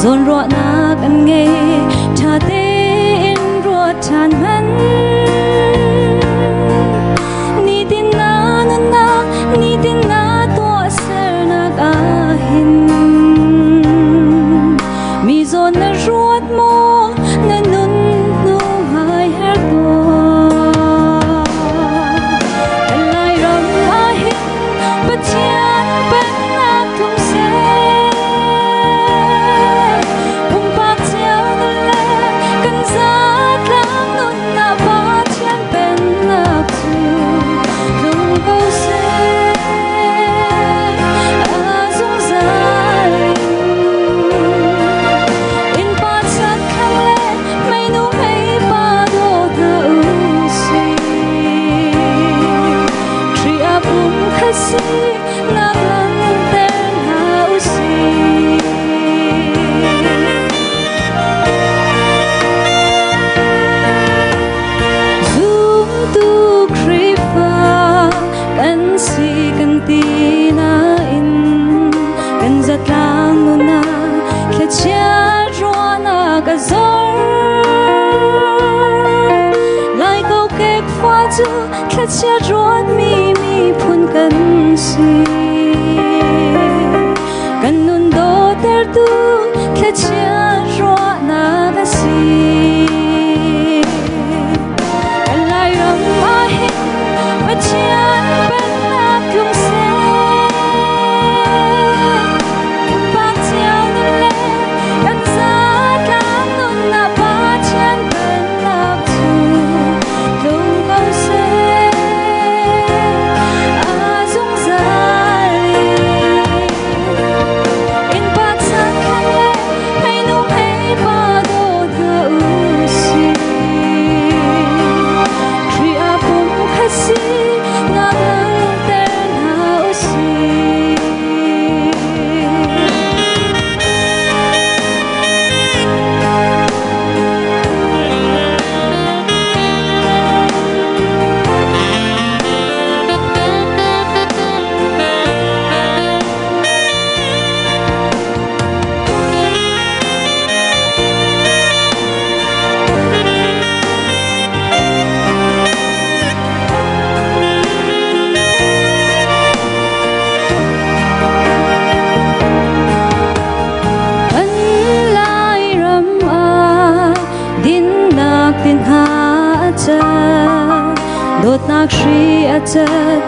zon ro na kan nge tha te in ro than man ni tin na ni tin na to ser na ka hin mi zon na ruat mo na nun nu hai her to lai ram a hin pathian ban na tum se khát chia ruột mi phun cần si cần nun do ter tu khát chia ruột na ga si cần lai ram ma hin ma chian ben na kum se cần pa chiao na le cần sa kan nun na pa chian ben na tu dung câu se tin ha cha dot nak shri achat